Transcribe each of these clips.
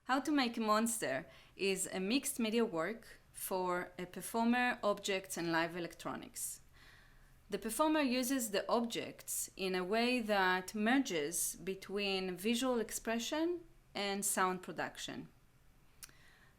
How to Make a Monster is a mixed media work for a performer, objects, and live electronics. The performer uses the objects in a way that merges between visual expression and sound production.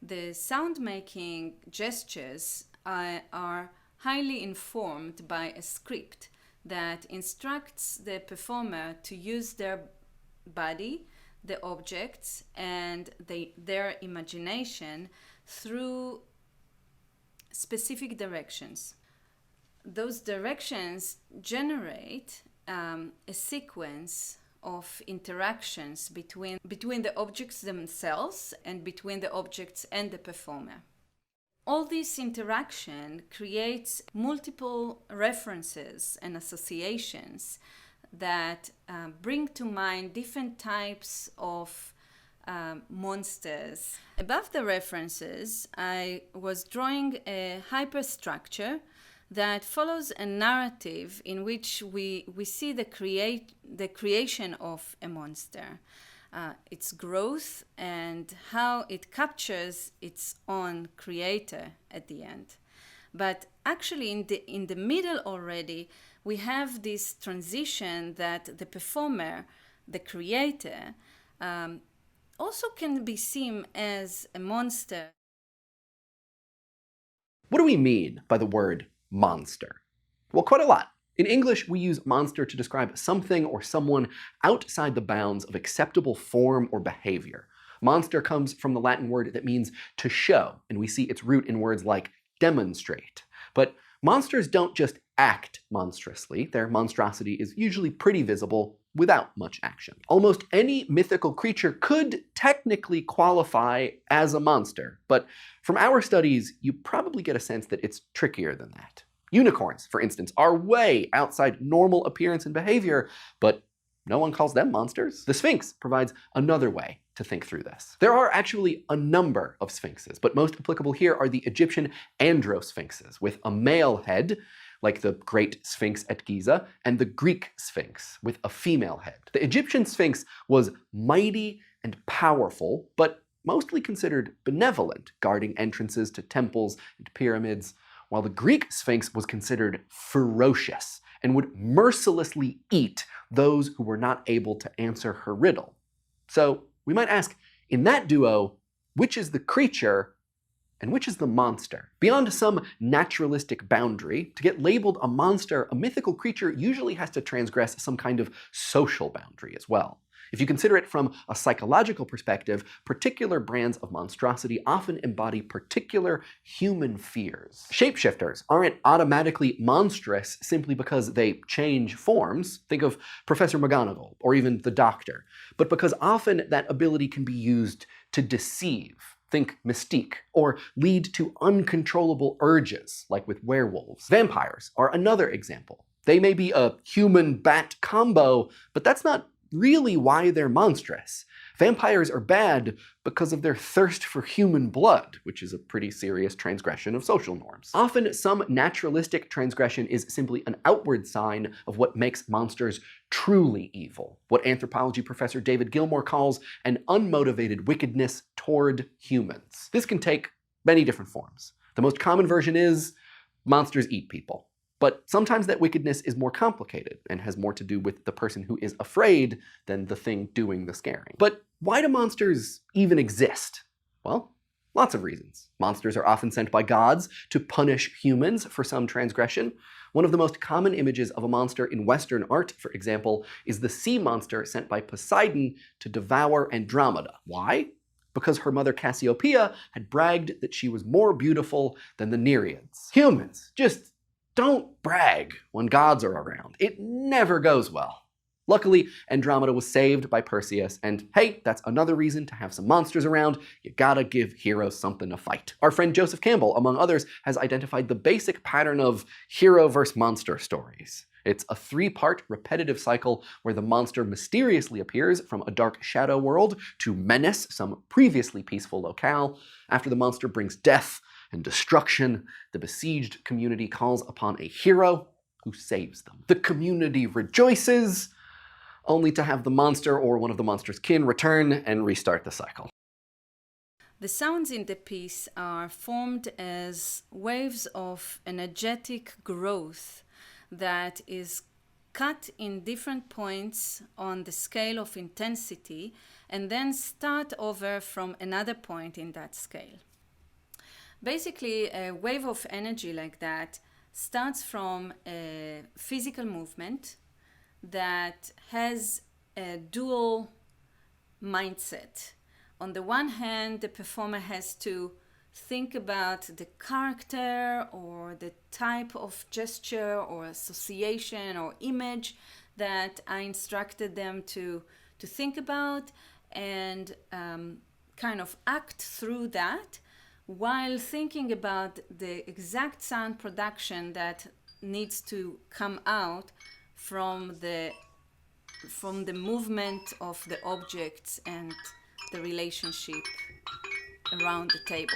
The sound-making gestures are highly informed by a script that instructs the performer to use their body, the objects, and their imagination through specific directions. Those directions generate a sequence of interactions between the objects themselves and between the objects and the performer. All this interaction creates multiple references and associations that bring to mind different types of monsters. Above the references, I was drawing a hyperstructure that follows a narrative in which we see the creation of a monster, its growth, and how it captures its own creator at the end. But actually in the middle already, we have this transition that the performer, the creator, also can be seen as a monster. What do we mean by the word monster? Well, quite a lot. In English, we use monster to describe something or someone outside the bounds of acceptable form or behavior. Monster comes from the Latin word that means to show, and we see its root in words like demonstrate. But monsters don't just act monstrously. Their monstrosity is usually pretty visible without much action. Almost any mythical creature could technically qualify as a monster, but from our studies, you probably get a sense that it's trickier than that. Unicorns, for instance, are way outside normal appearance and behavior, but no one calls them monsters. The Sphinx provides another way to think through this. There are actually a number of sphinxes, but most applicable here are the Egyptian androsphinxes, with a male head, like the Great Sphinx at Giza, and the Greek Sphinx, with a female head. The Egyptian Sphinx was mighty and powerful, but mostly considered benevolent, guarding entrances to temples and pyramids, while the Greek Sphinx was considered ferocious and would mercilessly eat those who were not able to answer her riddle. So we might ask, in that duo, which is the creature and which is the monster? Beyond some naturalistic boundary, to get labeled a monster, a mythical creature usually has to transgress some kind of social boundary as well. If you consider it from a psychological perspective, particular brands of monstrosity often embody particular human fears. Shapeshifters aren't automatically monstrous simply because they change forms. Think of Professor McGonagall, or even the Doctor, but because often that ability can be used to deceive. Think Mystique, or lead to uncontrollable urges, like with werewolves. Vampires are another example. They may be a human-bat combo, but that's not really why they're monstrous. Vampires are bad because of their thirst for human blood, which is a pretty serious transgression of social norms. Often, some naturalistic transgression is simply an outward sign of what makes monsters truly evil, what anthropology professor David Gilmour calls an unmotivated wickedness toward humans. This can take many different forms. The most common version is monsters eat people. But sometimes that wickedness is more complicated and has more to do with the person who is afraid than the thing doing the scaring. But why do monsters even exist? Well, lots of reasons. Monsters are often sent by gods to punish humans for some transgression. One of the most common images of a monster in Western art, for example, is the sea monster sent by Poseidon to devour Andromeda. Why? Because her mother Cassiopeia had bragged that she was more beautiful than the Nereids. Humans, just don't brag when gods are around. It never goes well. Luckily, Andromeda was saved by Perseus, and hey, that's another reason to have some monsters around. You gotta give heroes something to fight. Our friend Joseph Campbell, among others, has identified the basic pattern of hero versus monster stories. It's a three-part repetitive cycle where the monster mysteriously appears from a dark shadow world to menace some previously peaceful locale. After the monster brings death and destruction, the besieged community calls upon a hero who saves them. The community rejoices, only to have the monster or one of the monster's kin return and restart the cycle. The sounds in the piece are formed as waves of energetic growth that is cut in different points on the scale of intensity and then start over from another point in that scale. Basically, a wave of energy like that starts from a physical movement that has a dual mindset. On the one hand, the performer has to think about the character or the type of gesture or association or image that I instructed them to think about and kind of act through that while thinking about the exact sound production that needs to come out from the movement of the objects and the relationship around the table.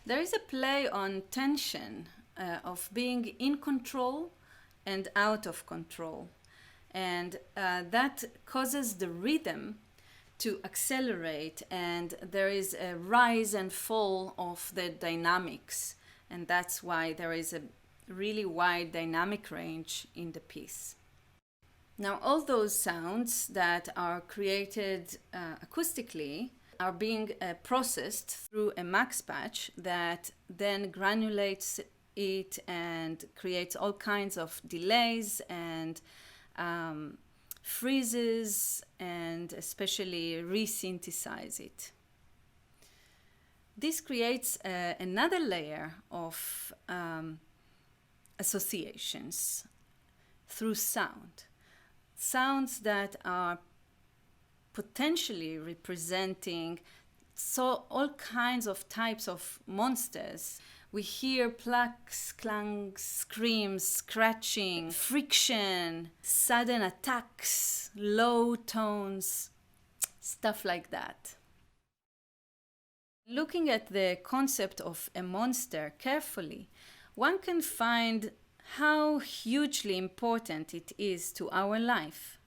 There is a play on tension of being in control and out of control. And that causes the rhythm to accelerate, and there is a rise and fall of the dynamics. And that's why there is a really wide dynamic range in the piece. Now, all those sounds that are created acoustically are being processed through a max patch that then granulates it and creates all kinds of delays and freezes and especially re-synthesize it. This creates another layer of associations through sound. Sounds that are potentially representing all kinds of types of monsters. We hear plucks, clangs, screams, scratching, friction, sudden attacks, low tones, stuff like that. Looking at the concept of a monster carefully, one can find how hugely important it is to our life.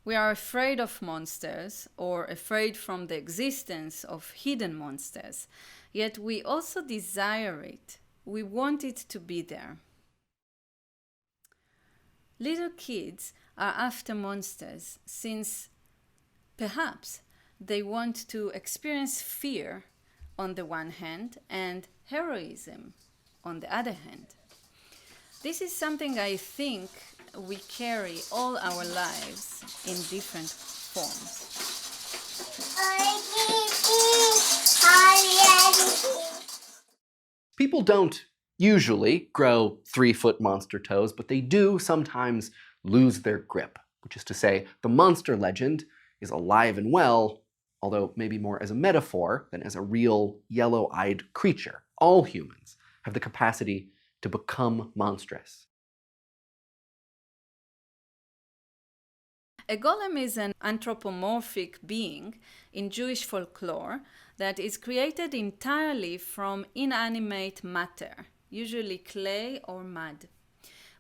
We are afraid of monsters or afraid from the existence of hidden monsters, yet we also desire it. We want it to be there. Little kids are after monsters since perhaps they want to experience fear on the one hand and heroism on the other hand. This is something I think we carry all our lives in different forms. People don't usually grow 3-foot monster toes, but they do sometimes lose their grip, which is to say, the monster legend is alive and well, although maybe more as a metaphor than as a real yellow-eyed creature. All humans have the capacity to become monstrous. A golem is an anthropomorphic being in Jewish folklore that is created entirely from inanimate matter, usually clay or mud,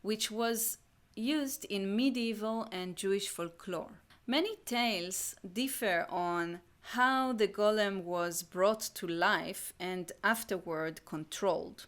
which was used in medieval and Jewish folklore. Many tales differ on how the golem was brought to life and afterward controlled.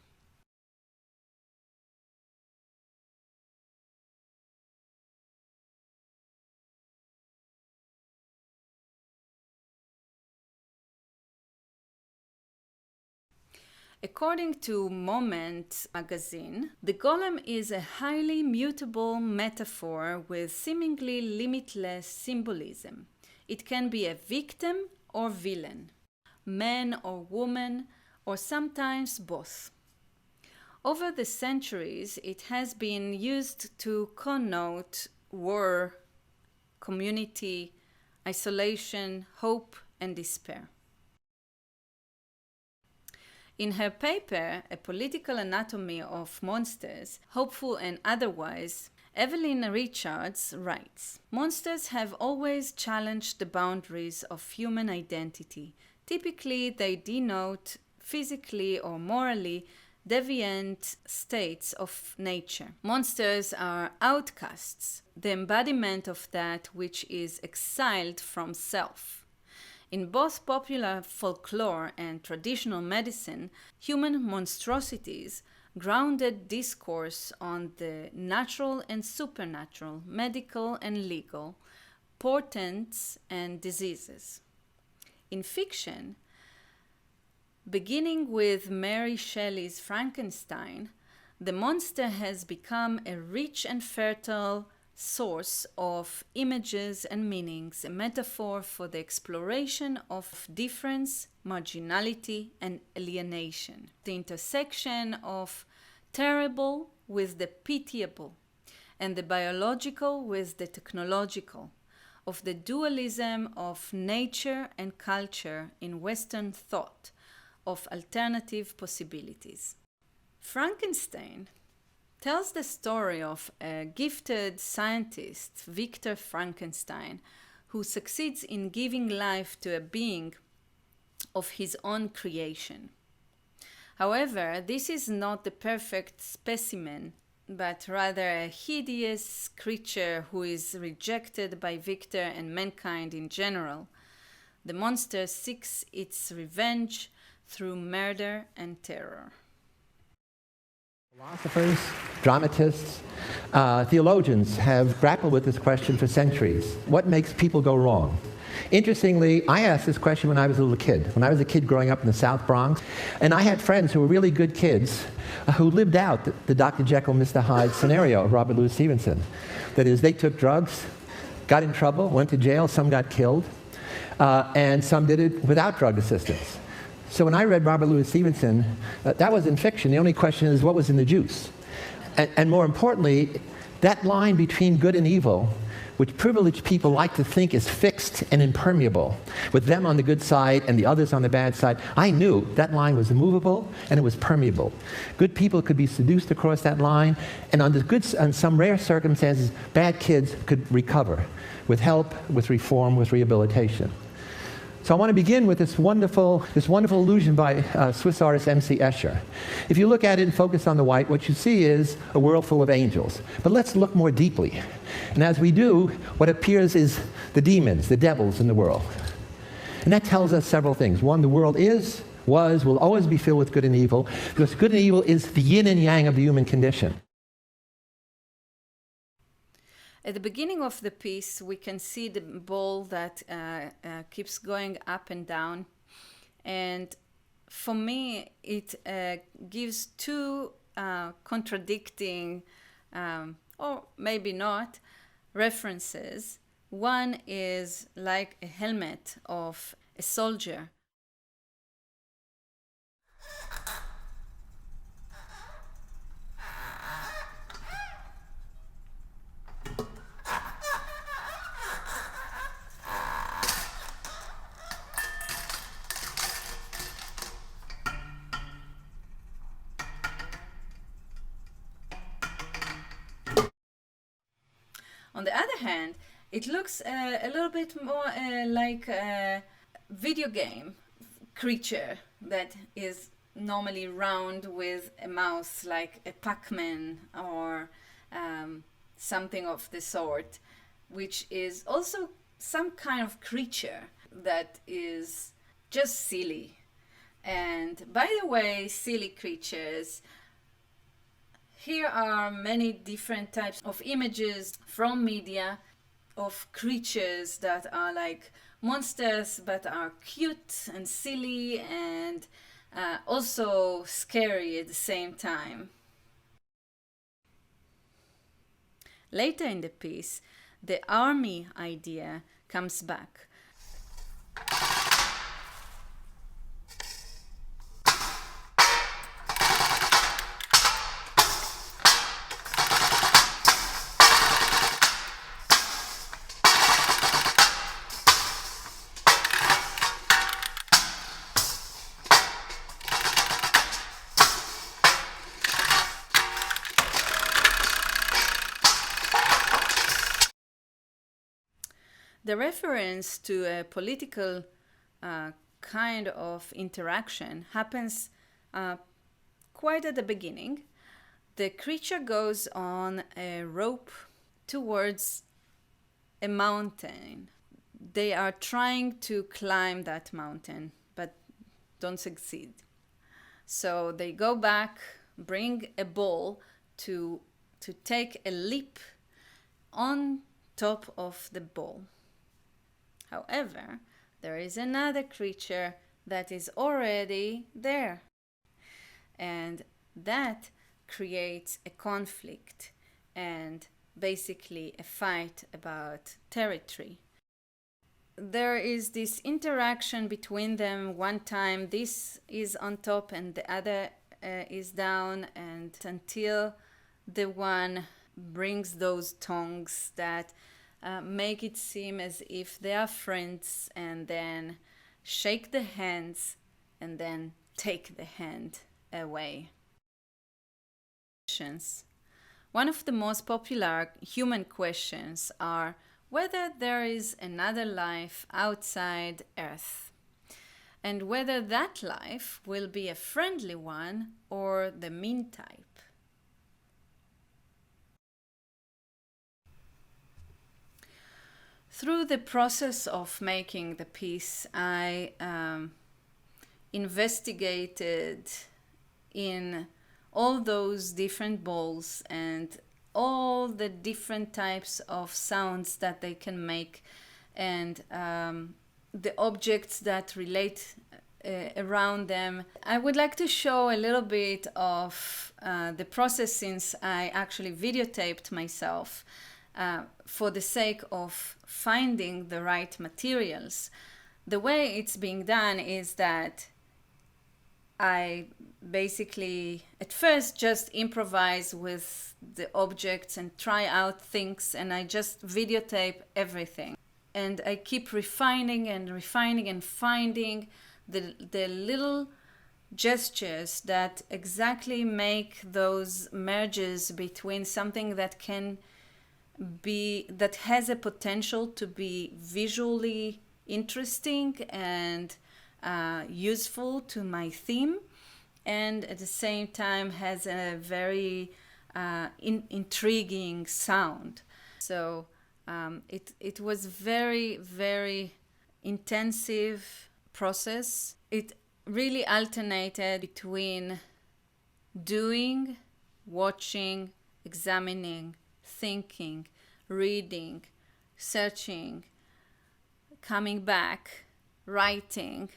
According to Moment magazine, the golem is a highly mutable metaphor with seemingly limitless symbolism. It can be a victim or villain. man or woman, or sometimes both. Over the centuries, it has been used to connote war, community, isolation, hope, and despair. In her paper, A Political Anatomy of Monsters, Hopeful and Otherwise, Evelyn Richards writes, "Monsters have always challenged the boundaries of human identity. Typically, they denote physically or morally deviant states of nature. Monsters are outcasts, the embodiment of that which is exiled from self. In both popular folklore and traditional medicine, human monstrosities grounded discourse on the natural and supernatural, medical and legal, portents and diseases. In fiction, beginning with Mary Shelley's Frankenstein, the monster has become a rich and fertile source of images and meanings, a metaphor for the exploration of difference, marginality, and alienation. The intersection of terrible with the pitiable, and the biological with the technological, of the dualism of nature and culture in Western thought, of alternative possibilities." Frankenstein tells the story of a gifted scientist, Victor Frankenstein, who succeeds in giving life to a being of his own creation. However, this is not the perfect specimen, but rather a hideous creature who is rejected by Victor and mankind in general. The monster seeks its revenge through murder and terror. Philosophers, dramatists, theologians have grappled with this question for centuries. What makes people go wrong? Interestingly, I asked this question when I was a little kid. When I was a kid growing up in the South Bronx, and I had friends who were really good kids who lived out the Dr. Jekyll, Mr. Hyde scenario of Robert Louis Stevenson. That is, they took drugs, got in trouble, went to jail, some got killed, and some did it without drug assistance. So when I read Robert Louis Stevenson, that was in fiction. The only question is what was in the juice. And more importantly, that line between good and evil, which privileged people like to think is fixed and impermeable, with them on the good side and the others on the bad side, I knew that line was immovable and it was permeable. Good people could be seduced across that line, and on some rare circumstances, bad kids could recover with help, with reform, with rehabilitation. So I want to begin with this wonderful illusion by Swiss artist M.C. Escher. If you look at it and focus on the white, what you see is a world full of angels. But let's look more deeply. And as we do, what appears is the demons, the devils in the world. And that tells us several things. One, the world is, was, will always be filled with good and evil, because good and evil is the yin and yang of the human condition. At the beginning of the piece, we can see the ball that keeps going up and down. And for me, it gives two contradicting, or maybe not, references. One is like a helmet of a soldier. On the other hand, it looks a little bit more like a video game creature that is normally round with a mouth, like a Pac-Man or something of the sort, which is also some kind of creature that is just silly. And by the way, silly creatures, here are many different types of images from media of creatures that are like monsters but are cute and silly and also scary at the same time. Later in the piece, the army idea comes back. The reference to a political kind of interaction happens quite at the beginning. The creature goes on a rope towards a mountain. They are trying to climb that mountain, but don't succeed. So they go back, bring a ball to take a leap on top of the ball. However, there is another creature that is already there. And that creates a conflict and basically a fight about territory. There is this interaction between them. One time this is on top and the other is down, and until the one brings those tongues that make it seem as if they are friends, and then shake the hands and then take the hand away. One of the most popular human questions are whether there is another life outside Earth, and whether that life will be a friendly one or the mean type. Through the process of making the piece, I investigated in all those different bowls and all the different types of sounds that they can make, and the objects that relate around them. I would like to show a little bit of the process, since I actually videotaped myself for the sake of finding the right materials. The way it's being done is that I basically at first just improvise with the objects and try out things, and I just videotape everything. And I keep refining and finding the little gestures that exactly make those merges between something that has a potential to be visually interesting and useful to my theme, and at the same time has a very intriguing sound. So it was very, very intensive process. It really alternated between doing, watching, examining, thinking, reading, searching, coming back, writing,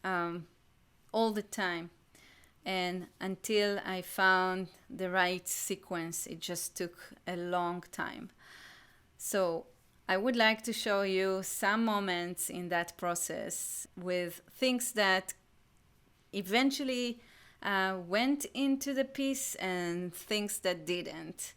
all the time. And until I found the right sequence, it just took a long time. So I would like to show you some moments in that process with things that eventually went into the piece and things that didn't.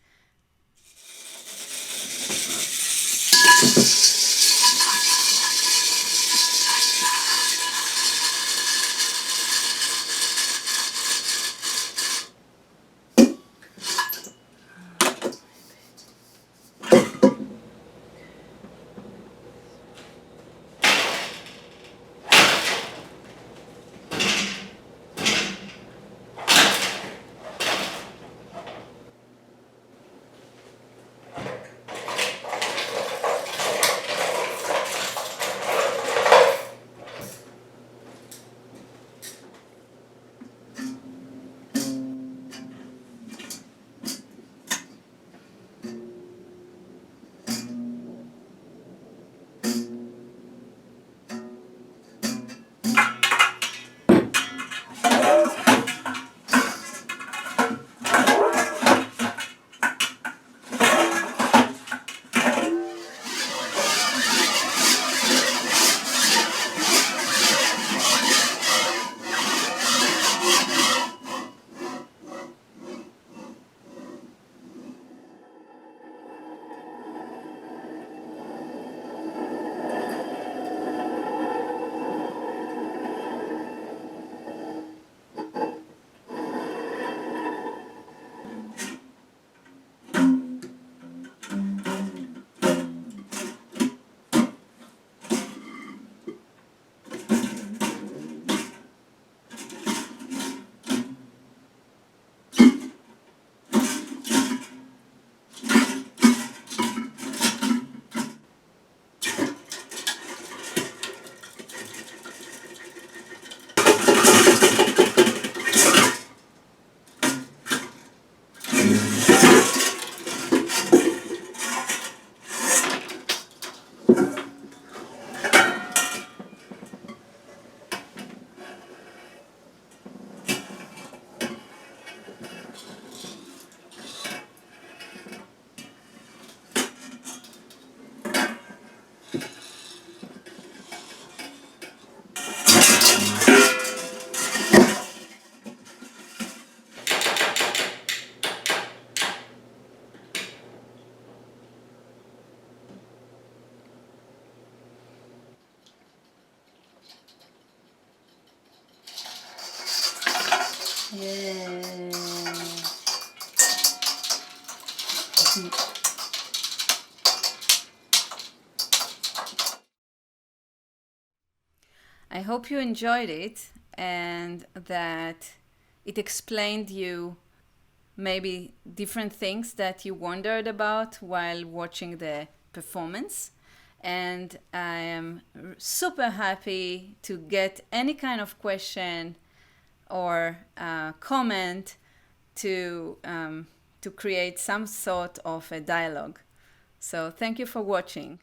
Yay. I hope you enjoyed it and that it explained you maybe different things that you wondered about while watching the performance. And I am super happy to get any kind of question or comment to create some sort of a dialogue. So thank you for watching.